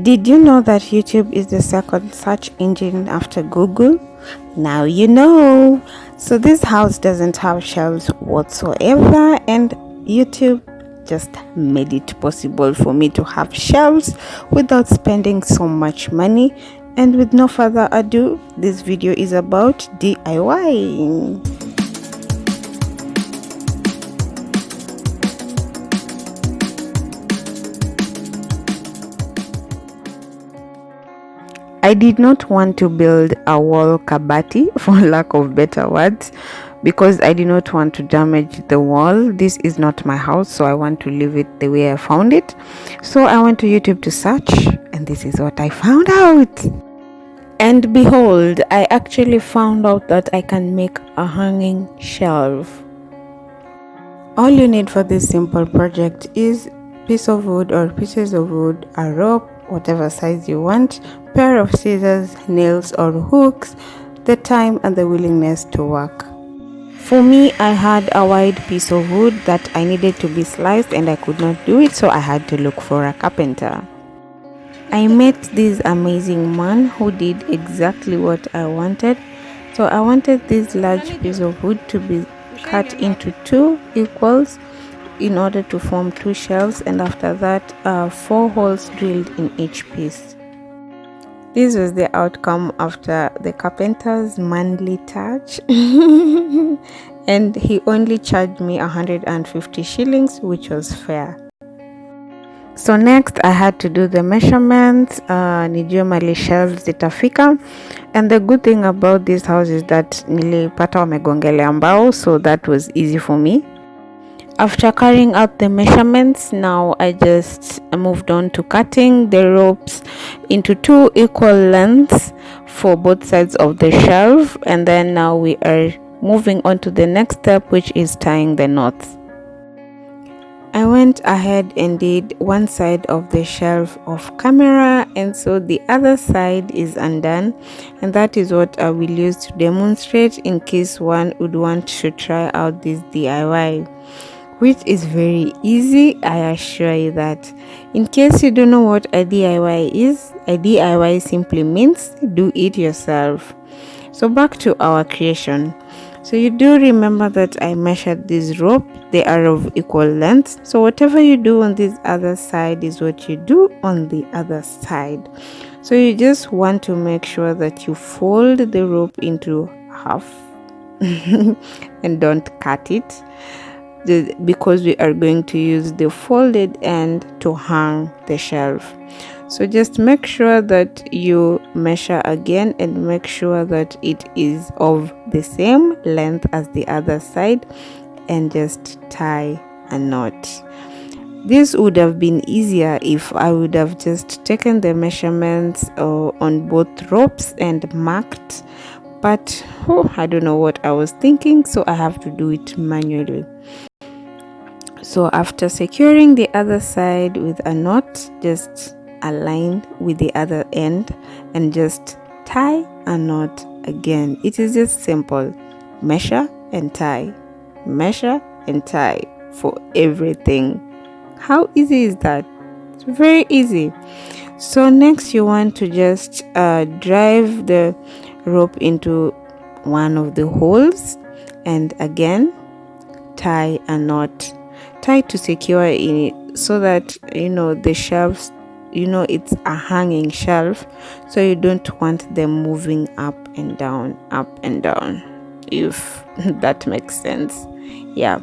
Did you know that YouTube is the second search engine after Google? Now you know. So this house doesn't have shelves whatsoever, and YouTube just made it possible for me to have shelves without spending so much money. And with no further ado, this video is about DIY. I did not want to build a wall kabati, for lack of better words, because I did not want to damage the wall. This is not my house, so I want to leave it the way I found it. So I went to YouTube to search, and this is what I found out. And behold, I actually found out that I can make a hanging shelf. All you need for this simple project is piece of wood or pieces of wood, a rope, whatever size you want, pair of scissors, nails or hooks, the time and the willingness to work. For me, I had a wide piece of wood that I needed to be sliced and I could not do it, so I had to look for a carpenter. I met this amazing man who did exactly what I wanted. So I wanted this large piece of wood to be cut into two equals in order to form two shelves, and after that 4 holes drilled in each piece. This was the outcome after the carpenter's manly touch and he only charged me 150 shillings, which was fair. So next I had to do the measurements, nijue mali shelves zitafika, and the good thing about this house is that nilipata wamegongelea mbao, so that was easy for me. After carrying out the measurements, now I just moved on to cutting the ropes into 2 equal lengths for both sides of the shelf, and then now we are moving on to the next step, which is tying the knots. I went ahead and did one side of the shelf off camera, and so the other side is undone, and that is what I will use to demonstrate in case one would want to try out this DIY, which is very easy. I assure you that. In case you don't know what a DIY is, a DIY simply means do it yourself. So back to our creation. So you do remember that I measured this rope. They are of equal length. So whatever you do on this other side is what you do on the other side. So you just want to make sure that you fold the rope into half and don't cut it, because we are going to use the folded end to hang the shelf. So just make sure that you measure again and make sure that it is of the same length as the other side, and just tie a knot. This would have been easier if I would have just taken the measurements on both ropes and marked, but I don't know what I was thinking, so I have to do it manually. So after securing the other side with a knot, just align with the other end and just tie a knot again. It is just simple. Measure and tie. Measure and tie for everything. How easy is that? It's very easy. So next you want to just drive the rope into one of the holes, and again tie a knot. Try to secure in it so that the shelves, it's a hanging shelf, so you don't want them moving up and down, if that makes sense. Yeah,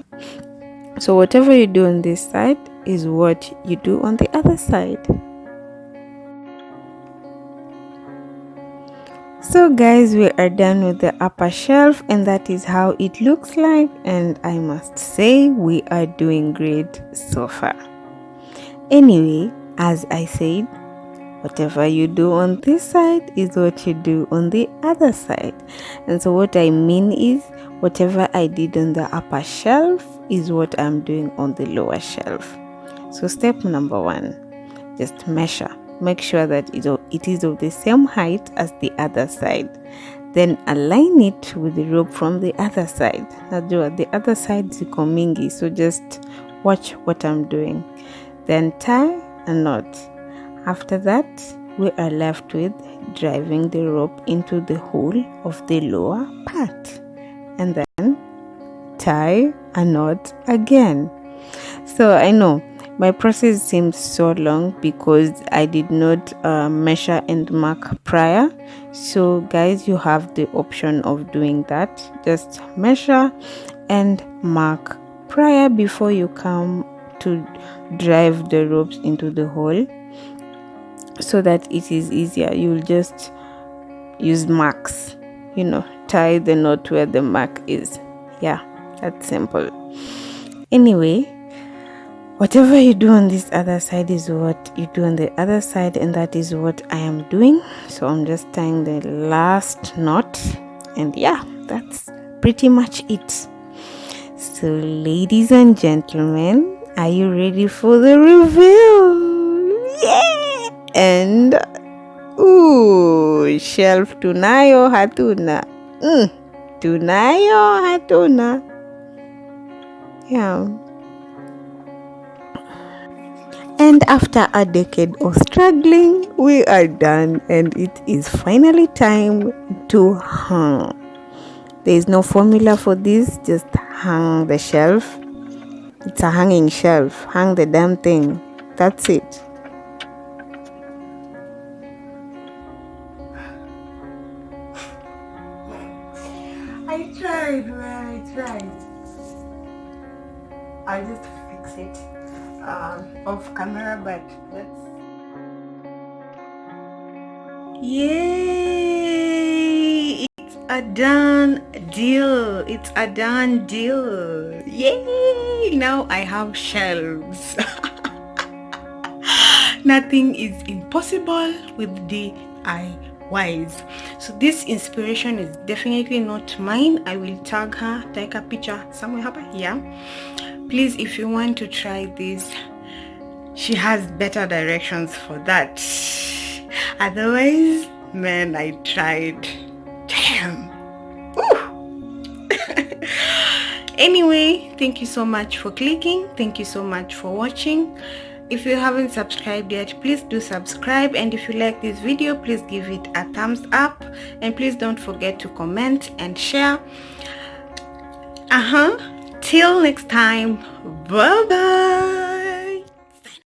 so whatever you do on this side is what you do on the other side. So guys, we are done with the upper shelf, and that is how it looks like, and I must say we are doing great so far. Anyway, as I said, whatever you do on this side is what you do on the other side. And so what I mean is, whatever I did on the upper shelf is what I'm doing on the lower shelf. So step number 1, just measure. Make sure that it is of the same height as the other side. Then align it with the rope from the other side. Najua the other side ziko mingi, so just watch what I'm doing. Then tie a knot. After that, we are left with driving the rope into the hole of the lower part and then tie a knot again. So I know my process seems so long because I did not measure and mark prior. So guys, you have the option of doing that. Just measure and mark prior before you come to drive the ropes into the hole, so that it is easier. You'll just use marks, tie the knot where the mark is. Yeah, that's simple. Anyway, whatever you do on this other side is what you do on the other side, and that is what I am doing. So I'm just tying the last knot, and yeah, that's pretty much it. So ladies and gentlemen, are you ready for the reveal? Yeah! And shelf tunayo hatuna. Tunayo hatuna. Yeah. And after a decade of struggling, we are done, and it is finally time to hang. There is no formula for this, just hang the shelf. It's a hanging shelf. Hang the damn thing. That's it. I tried. I'll just fix it off camera, but let's. Yay! It's a done deal. Yay! Now I have shelves. Nothing is impossible with DIYs. So this inspiration is definitely not mine. I will tag her, take a picture somewhere here. Please, if you want to try this, she has better directions for that. Otherwise, man, I tried. Damn. Anyway, thank you so much for clicking. Thank you so much for watching. If you haven't subscribed yet, please do subscribe, and if you like this video, please give it a thumbs up, and please don't forget to comment and share. Till next time, bye bye.